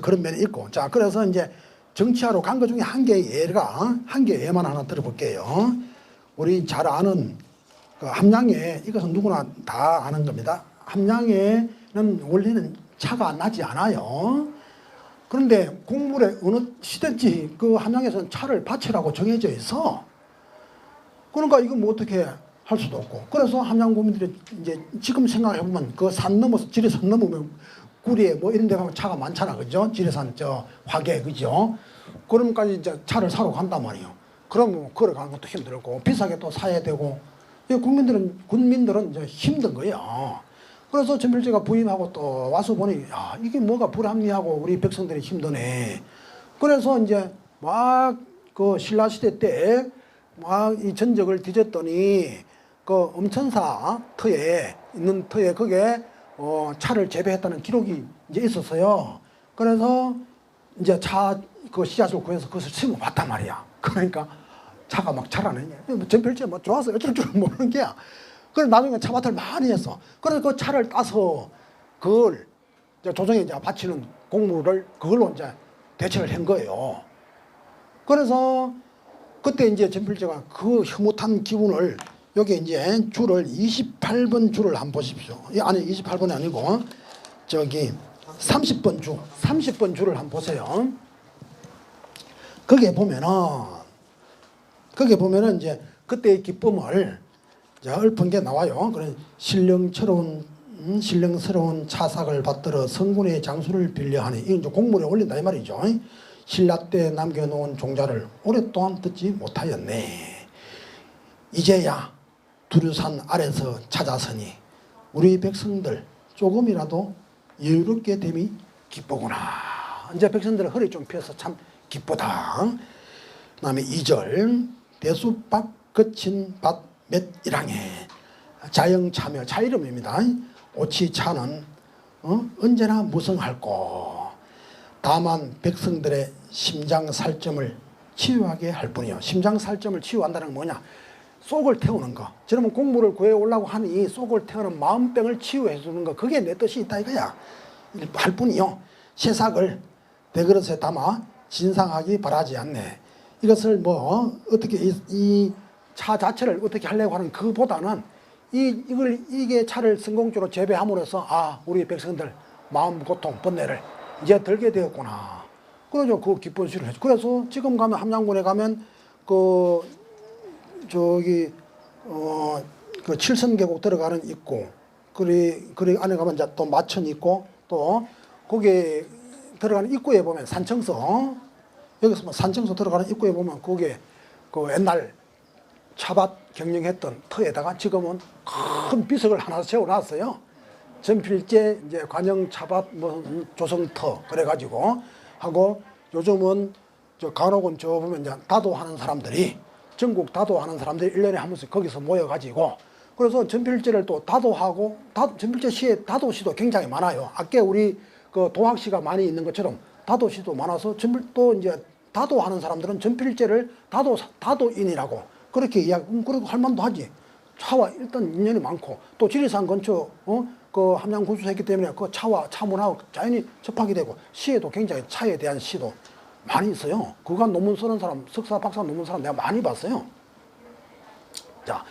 그런 면이 있고 그래서 이제 정치하러 간 것 중에 한 개의 예만 하나 들어볼게요. 우리 잘 아는 그 함양에 이것은 누구나 다 아는 겁니다. 함양에는 원래는 차가 나지 않아요. 그런데 국물에 어느 시대인지 그 함양에서는 차를 바치라고 정해져 있어. 그러니까 이거 뭐 어떻게 할 수도 없고. 그래서 함양 국민들이 이제 지금 생각해보면 그 산 넘어서 지리산 넘으면 구리에 뭐 이런 데 가면 차가 많잖아. 그죠? 지리산 화계 그죠? 그럼까지 이제 차를 사러 간단 말이에요. 그러면 걸어가는 것도 힘들고 비싸게 또 사야 되고 군민들은 이제 힘든 거예요. 그래서 전필제가 부임하고 또 와서 보니, 야, 이게 뭐가 불합리하고 우리 백성들이 힘드네. 그래서 이제 막 그 신라시대 때 막 이 전적을 뒤졌더니 그 엄천사 터에 있는 터에 거기에 차를 재배했다는 기록이 이제 있었어요. 그래서 이제 차 그 씨앗을 구해서 그것을 심어봤단 말이야. 그러니까 차가 막 자라느냐. 전필제 뭐 좋아서 어쩔 줄 모르는 게야. 그래서 나중에 차밭을 많이 했어. 그래서 그 차를 따서 그걸 이제 조정에 이제 바치는 공무를 그걸로 이제 대체를 한 거예요. 그래서 그때 이제 전필제가 그 흐뭇한 기분을 여기 이제 줄을 28번 줄을 한번 보십시오. 아니 28번이 아니고 저기 30번 줄을 한번 보세요. 거기에 보면은 이제 그때의 기쁨을 이제 읊은 게 나와요. 그래 신령스러운 차삭을 받들어 성군의 장수를 빌려하니 이건 이제 공물에 올린다 이 말이죠. 신라 때 남겨놓은 종자를 오랫동안 듣지 못하였네. 이제야 두류산 아래서 찾아서니 우리 백성들 조금이라도 여유롭게 됨이 기쁘구나. 이제 백성들 허리 좀 펴서 참 기쁘다. 그 다음에 2절 대수박 거친 밭 몇 일항에 자영차며 차 이름입니다. 오치차는 언제나 무성할고 다만 백성들의 심장살점을 치유하게 할 뿐이요. 심장살점을 치유한다는 건 뭐냐? 속을 태우는 거. 저러면 공무를 구해오려고 하니 속을 태우는 마음병을 치유해 주는 거. 그게 내 뜻이 있다 이거야. 할 뿐이요. 새싹을 대그릇에 담아 진상하기 바라지 않네. 이것을 뭐 어떻게 이 차 자체를 어떻게 하려고 하는 그보다는 이게 차를 성공적으로 재배함으로써 아 우리 백성들 마음 고통 번뇌를 이제 덜게 되었구나. 그러죠. 그 기쁜 시를 해줘. 그래서 지금 가면 함양군에 가면 그 저기 그 칠선계곡 들어가는 입구 그리 안에 가면 이제 또 마천 있고 또 거기에 들어가는 입구에 보면 산청서 여기서 뭐 산청서 들어가는 입구에 보면 거기에 그 옛날 차밭 경영했던 터에다가 지금은 큰 비석을 하나 세워놨어요. 전필제 이제 관영 차밭 뭐 조성터 그래가지고 하고 요즘은 저 간혹은 저 보면 이제 다도하는 사람들이 전국 다도하는 사람들이 1년에 한 번씩 거기서 모여가지고 그래서 전필제를 또 다도하고 전필제 시에 다도시도 굉장히 많아요. 아까 우리 그 도학시가 많이 있는 것처럼 다도시도 많아서 또 이제 다도하는 사람들은 전필제를 다도인이라고 그렇게 이야기, 그렇게 할 만도 하지. 차와 일단 인연이 많고, 또 지리산 근처, 그 함양 군수했기 때문에 그 차와 차문하고 자연히 접하게 되고, 시에도 굉장히 차에 대한 시도 많이 있어요. 그간 논문 쓰는 사람, 석사, 박사 논문 사람 내가 많이 봤어요. 자,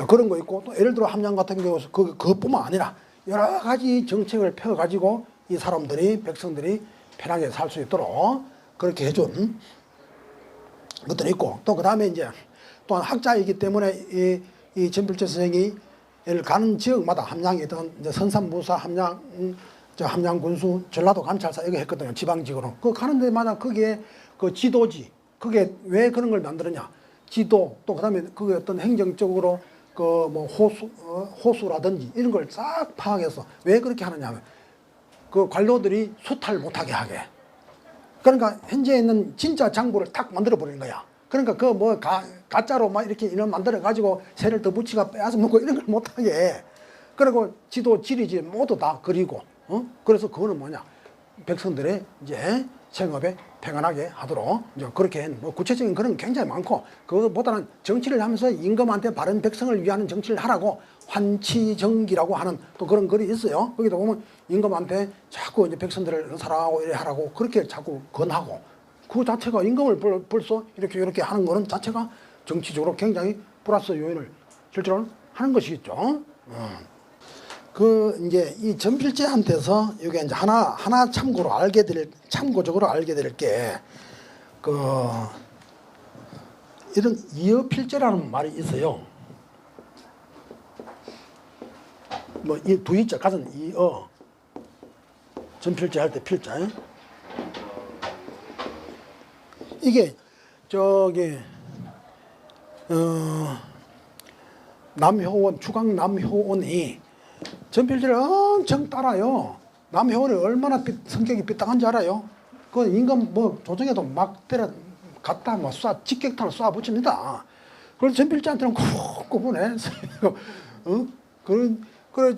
그런 거 있고, 또 예를 들어 함양 같은 경우, 그것뿐만 아니라 여러 가지 정책을 펴가지고 이 사람들이, 백성들이 편하게 살 수 있도록 그렇게 해준 것들이 있고, 또 그 다음에 이제 또한 학자이기 때문에 이 전필제 선생이 가는 지역마다 함양이든 이제 선산무사, 함양 군수, 전라도 감찰사 이거 했거든요. 지방직으로. 그 가는 데마다 거기에 그 지도지, 그게 왜 그런 걸 만들었냐? 지도, 또 그다음에 그게 어떤 행정적으로 그 뭐 호수라든지 이런 걸 싹 파악해서 왜 그렇게 하느냐 하면 그 관료들이 수탈 못하게 하게. 그러니까 현재 있는 진짜 장부를 딱 만들어 버리는 거야. 그러니까 그 뭐 가짜로 막 이렇게 이런 만들어 가지고 새를 더 붙이가 빼앗아 먹고 이런 걸 못하게. 그리고 지도 지리지 모두 다 그리고 그래서 그거는 뭐냐 백성들의 이제 생업에 평안하게 하도록 이제 그렇게 뭐 구체적인 그런 게 굉장히 많고 그것보다는 정치를 하면서 임금한테 바른 백성을 위하는 정치를 하라고 환치정기라고 하는 또 그런 글이 있어요. 거기도 보면 임금한테 자꾸 이제 백성들을 사랑하고 이래 하라고 그렇게 자꾸 권하고 그 자체가 임금을 벌써 이렇게 하는 거는 자체가 정치적으로 굉장히 플러스 요인을 실제로 하는 것이겠죠. 그 이제 이 전필제한테서 이게 이제 하나 참고적으로 알게 될 게 그 이런 이어필제라는 말이 있어요. 뭐 이 두이자 가진 이어 전필제 할 때 필자. 이게 저기 남효원, 주강 남효원이 전필재를 엄청 따라요. 남효원이 얼마나 성격이 삐딱한지 알아요? 그 인간 뭐 조정에도 막 때려 갖다 뭐 직격탄을 쏴 붙입니다. 그래서 전필재한테는 콕 보내. 그래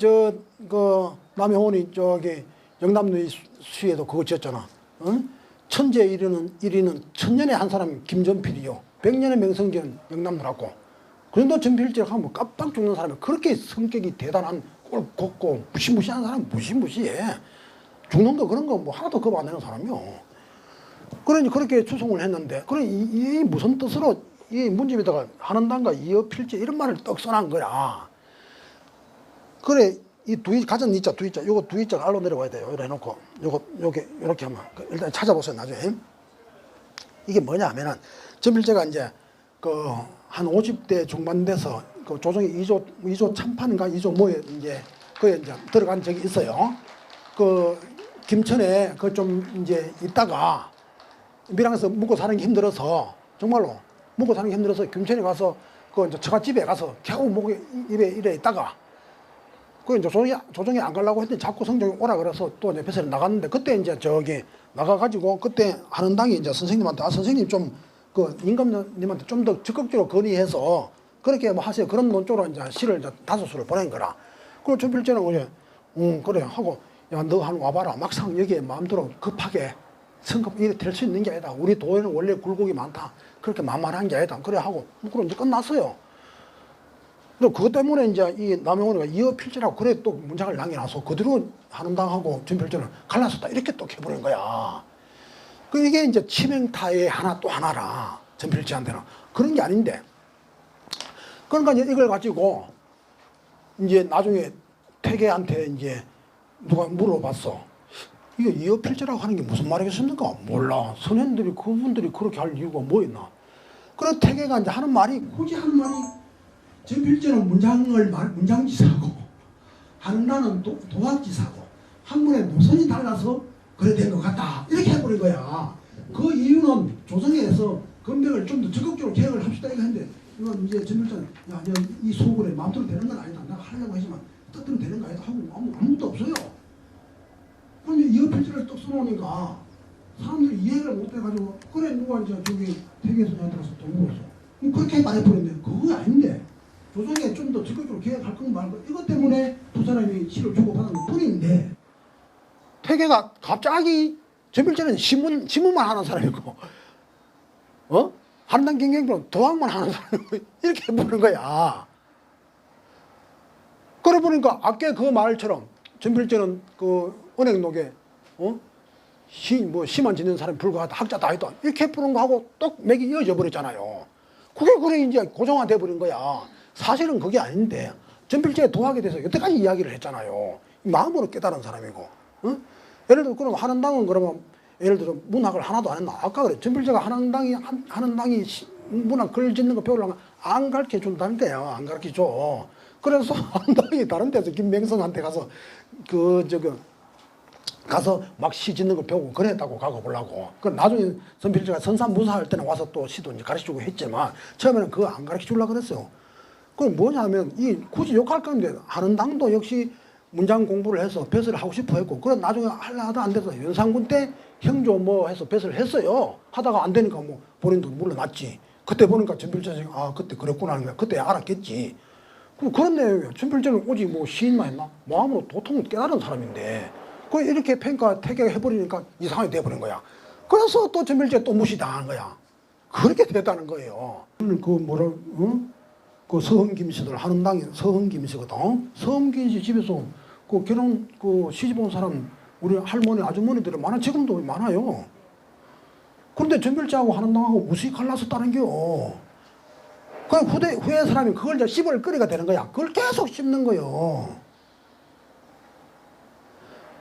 그 남효원이 저기 영남누이 시에도 그거 지었잖아. 천재 1위는 천년에 한 사람이 김전필이요. 백년의 명성지은 영남누라고. 그런데 전필재를 하면 깜빡 죽는 사람이 그렇게 성격이 대단한 곱고 무시무시한 사람 무시무시해. 죽는 거 그런 거 뭐 하나도 겁 안 내는 사람이요. 그러니 그렇게 추송을 했는데, 그래 이 무슨 뜻으로 이 문집에다가 한원당과 이어필재 이런 말을 떡 써놓은 거야. 그래 이 가전 이자 두이자 요거 두이자가 알로 내려와야 돼요. 이래 놓고 요게 이렇게 하면 일단 찾아보세요. 나중에 이게 뭐냐 하면은 전필재가 이제 그 한 50대 중반 돼서 그 조정이 2조 참판인가 2조 뭐에 이제 그에 이제 들어간 적이 있어요. 그 김천에 그 좀 이제 있다가 밀양에서 묵고 사는 게 힘들어서 정말로 묵고 사는 게 힘들어서 김천에 가서 그 이제 처갓집에 가서 겨우 목에 입에 이래 있다가 그 이제 조정이 안 가려고 했더니 자꾸 성종이 오라 그래서 또 이제 벼슬에 나갔는데 그때 이제 저기 나가가지고 그때 한원당이 이제 선생님한테 선생님 좀 그 임금님한테 좀 더 적극적으로 건의해서 그렇게 뭐 하세요. 그런 논조로 이제 시를 이제 5수를 보낸 거라. 그리고 전필재는 그래, 그래 하고 야 너 한 와봐라. 막상 여기에 마음대로 급하게 성급 이래 될 수 있는 게 아니다. 우리 도에는 원래 굴곡이 많다. 그렇게 만만한 게 아니다. 그래 하고 그럼 이제 끝났어요. 그리고 그것 때문에 이제 이 남영원이가 이어필재라고 그래 또 문장을 남겨놔서 그대로 한원당하고 전필재는 갈라섰다 이렇게 또 해버린 거야. 그 이게 이제 치명타의 하나 또 하나라. 전필재한테는 그런 게 아닌데. 그러니까 이제 이걸 가지고 이제 나중에 태계한테 이제 누가 물어봤어. 이게 이어필재라고 하는 게 무슨 말이겠습니까? 몰라. 선현들이 그분들이 그렇게 할 이유가 뭐 있나? 그래서 태계가 이제 하는 말이 굳이 하는 말이 전필재는 문장지사고 한나는 도학지사고 학문의 노선이 달라서 그래 된 것 같다. 이렇게 해버린 거야. 그 이유는 조정에서 건백을 좀 더 적극적으로 개혁을 합시다 이거 했는데 이건 이제 전필재는 야, 이 소굴에 마음대로 되는 건 아니다. 내가 하려고 하지만 뜻대로 되는 거 아니다 하고 아무것도 없어요. 그런데 이어필재를 또 써놓으니까 사람들이 이해를 못 해가지고 그래 누가 이제 저기 태계선생한테 가서 돈 물었어. 그렇게 말해버렸는데 그거 아닌데 조정에 좀 더 적극적으로 개혁할 건 말고 이것 때문에 두 사람이 시를 주고받은 것 뿐인데 태계가 갑자기 전필재는 신문만 하는 사람이고 한당 경쟁도 도학만 하는 사람이고 이렇게 해보는 거야. 그래 보니까 아까 그 말처럼 전필재는 그 은행록에 시만 짓는 사람이 불과하다 학자다 아니다 이렇게 해보는 거하고 또 맥이 이어져 버렸잖아요. 그게 그래 이제 고정화돼 버린 거야. 사실은 그게 아닌데 전필재의 도학에 대해서 여태까지 이야기를 했잖아요. 마음으로 깨달은 사람이고. 예를 들어 그럼 한원당은 그러면 예를 들어 문학을 하나도 안 했나? 아까 그래 전필재가 한원당이 문학 글 짓는 거 배우려면 안 가르쳐 준다는 거예요. 안 가르쳐 줘. 그래서 한원당이 다른 데서 김맹성한테 가서 가서 막 시 짓는 거 배우고 그랬다고 가고 보려고. 그 나중에 전필재가 선산무사할 때는 와서 또 시도 이제 가르쳐 주고 했지만 처음에는 그거 안 가르쳐 주려고 그랬어요. 그게 뭐냐면 굳이 욕할 건데 한원당도 역시 문장 공부를 해서 벼슬을 하고 싶어 했고 그래 나중에 하다 안 돼서 연산군 때 형조 뭐 해서 벼슬을 했어요. 하다가 안 되니까 뭐 본인도 물러났지. 그때 보니까 전필재가 그때 그랬구나 하는 거야. 그때 알았겠지. 그런 내용이에요. 전필재는 오직 뭐 시인만 했나? 마음으로 도통을 깨달은 사람인데 그 이렇게 평가 태계가 해버리니까 이상하게 돼버린 거야. 그래서 또 전필재 또 무시당한 거야. 그렇게 됐다는 거예요. 그 서흥김씨들 한원당이 서흥김씨거든. 서흥김씨 집에서 그 결혼 시집 온 사람 우리 할머니 아주머니들은 많아 지금도 많아요. 그런데 전필재하고 한원당하고 무수히 갈라섰다는겨. 그 후에 사람이 그걸 이제 씹을 거리가 되는 거야. 그걸 계속 씹는 거요.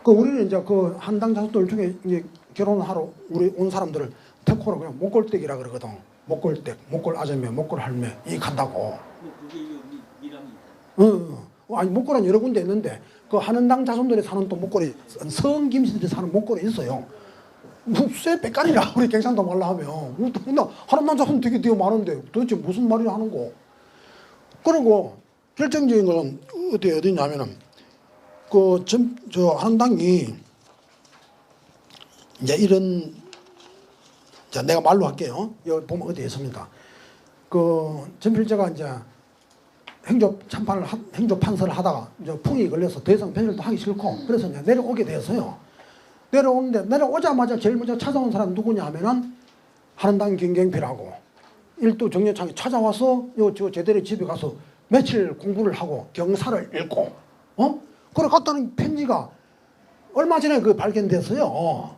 그 우리는 이제 그 한당 자손들 중에 이제 결혼하러 우리 온 사람들을 태코로 그냥 목골댁이라 그러거든. 목골댁, 목골 아줌매, 목골 할매 이 간다고. 그게 미람이. 아니 목골은 여러 군데 있는데 그 한원당 자손들이 사는 또 목골이 성김씨들이 사는 목골이 있어요. 쇠 빽깔이라 우리 경상도 말로 하면 한원당 자손 되게 많은데 도대체 무슨 말이나 하는 거. 그리고 결정적인 것은 어디냐면은 저 한당이 이제 이런, 자 내가 말로 할게요. 여기 보면 어디에 있습니다. 전필재가 이제 행정판서를 하다가 이제 풍이 걸려서 더 이상 변절도 하기 싫고 그래서 이제 내려오게 되었어요. 내려오는데 내려오자마자 제일 먼저 찾아온 사람 누구냐 하면은 한당 김경필하고 일도 정년창이 찾아와서 저 제대로 집에 가서 며칠 공부를 하고 경사를 읽고 그래 갔다는 편지가 얼마 전에 발견됐어요.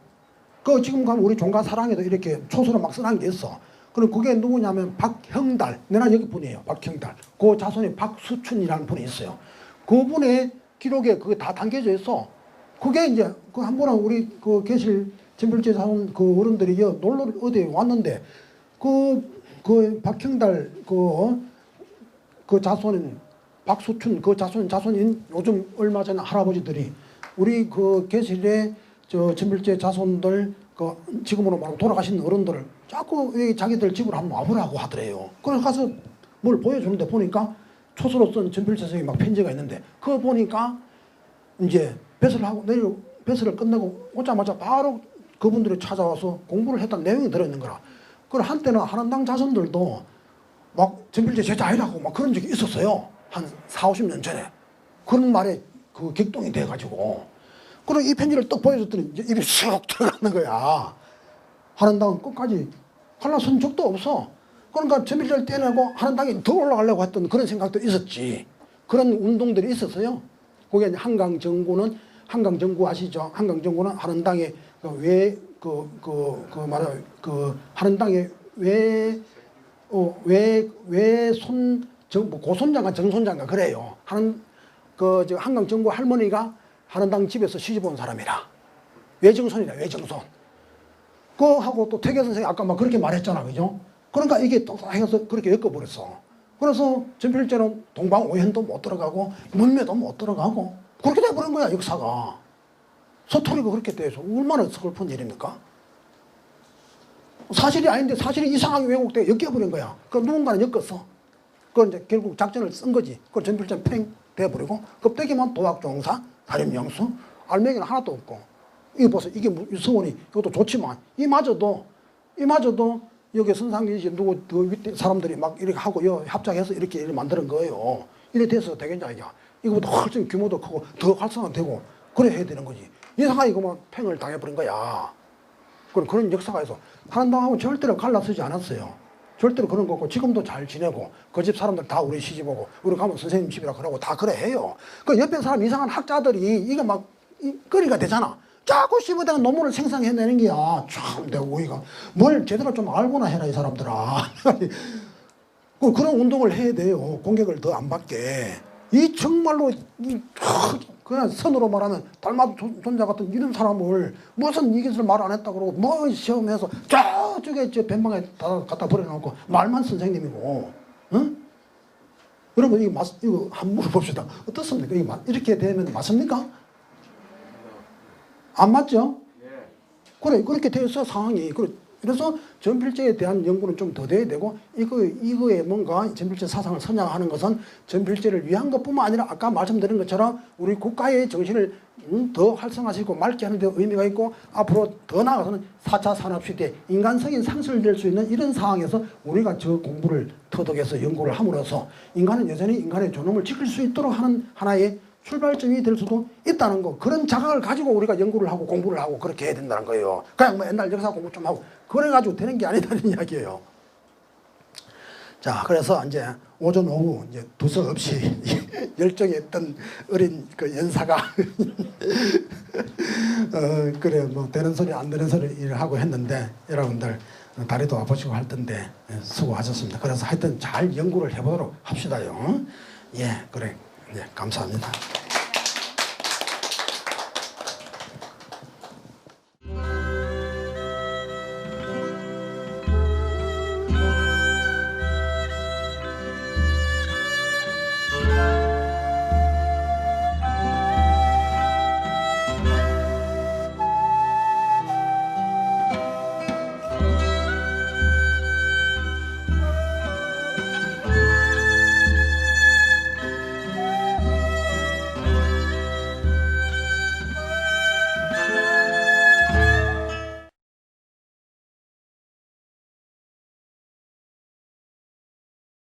지금 가면 우리 종가사랑에도 이렇게 초소로 막 써놓은 게 있어. 그럼 그게 누구냐면 박형달, 내가 여기 분이에요. 박형달. 그 자손이 박수춘이라는 분이 있어요. 그분의 기록에 그게 다 담겨져 있어. 그게 이제 한 번은 우리 계실 전필재 자손 어른들이 놀러 어디에 왔는데 박형달 자손인 박수춘 자손인 요즘 얼마 전에 할아버지들이 우리 계실에 전필재 자손들 지금으로 말하면 돌아가신 어른들을 자꾸 자기들 집으로 한번 와보라고 하더래요. 그래서 가서 뭘 보여주는데 보니까 초서로 쓴 전필재 선생님 막 편지가 있는데 그거 보니까 이제 배설을 끝내고 오자마자 바로 그분들이 찾아와서 공부를 했다는 내용이 들어있는 거라. 그리고 한때는 한원당 자손들도 막 전필재 제자 아니라고 막 그런 적이 있었어요. 한 40-50년 전에. 그런 말에 격동이 돼가지고. 그리고 이 편지를 딱 보여줬더니 이제 입이 쑥 들어가는 거야. 한원당은 끝까지 갈라선 적도 없어. 그러니까 전필재를 떼내고 한원당이 더 올라가려고 했던 그런 생각도 있었지. 그런 운동들이 있었어요. 그게 이제 한강정구는 아시죠? 한강정구는 한원당의 한원당의 고손장가 정손장가 그래요. 한강정구 할머니가 한원당 집에서 시집 온 사람이라. 외정손이라, 외정손. 하고 또 태계 선생이 아까 막 그렇게 말했잖아, 그죠? 그러니까 이게 또 해서 그렇게 엮어버렸어. 그래서 전필재는 동방오현도 못 들어가고, 문매도 못 들어가고, 그렇게 돼버린 거야, 역사가. 서투리가 그렇게 돼서 얼마나 슬픈 일입니까? 사실이 아닌데 사실이 이상하게 왜곡돼 엮여버린 거야. 그럼 누군가는 엮었어. 그건 이제 결국 작전을 쓴 거지. 그걸 전필재는 팽 돼버리고, 껍데기만 도학종사, 사림영수, 알맹이는 하나도 없고. 이거 보세요. 이게 서원이 이것도 좋지만 이마저도 여기 선상계시 누구 밑에 사람들이 막 이렇게 하고 합작해서 이렇게 만드는 거예요. 이래 돼서 되겠냐 이게. 이거보다 훨씬 규모도 크고 더 활성화되고 그래 해야 되는 거지. 이상하게 그만 팽을 당해버린 거야. 그런 역사가 있어. 한원당하고 절대로 갈라서지 않았어요. 절대로 그런 거고 지금도 잘 지내고 그 집 사람들 다 우리 시집 오고 우리 가면 선생님 집이라 그러고 다 그래 해요. 그 옆에 사람 이상한 학자들이 이게 막 거리가 되잖아. 자꾸 씹어대가 논문을 생성해내는 게야. 참 내가 오이가 뭘 제대로 좀 알고나 해라 이 사람들아. 그런 운동을 해야 돼요. 공격을 더 안 받게. 이 정말로 그냥 선으로 말하면 달마도 존자 같은 이런 사람을 무슨 이것을 말 안 했다 그러고 뭐 시험해서 저쪽에 저 뱀방에 다 갖다 버려놓고 말만 선생님이고, 응? 여러분 이거 한번 물어봅시다. 어떻습니까? 이렇게 되면 맞습니까? 안 맞죠? 그래 그렇게 되어서 상황이 그래서 전필재에 대한 연구는 좀 더 돼야 되고 이거에 뭔가 전필재 사상을 선양하는 것은 전필재를 위한 것뿐만 아니라 아까 말씀드린 것처럼 우리 국가의 정신을 더 활성화시키고 맑게 하는 데 의미가 있고 앞으로 더 나아가서는 4차 산업시대 인간성이 상실될 수 있는 이런 상황에서 우리가 저 공부를 터득해서 연구를 함으로써 인간은 여전히 인간의 존엄을 지킬 수 있도록 하는 하나의 출발점이 될 수도 있다는 거. 그런 자각을 가지고 우리가 연구를 하고 공부를 하고 그렇게 해야 된다는 거예요. 그냥 뭐 옛날 역사 공부 좀 하고 그래가지고 되는 게 아니다는 이야기예요. 자, 그래서 이제 오전 오후 이제 두서 없이 열정이 있던 어린 연사가 그래 뭐 되는 소리 안 되는 소리를 하고 했는데 여러분들 다리도 아프시고 할 텐데 수고하셨습니다. 그래서 하여튼 잘 연구를 해보도록 합시다요. 예, 그래. 네, 감사합니다.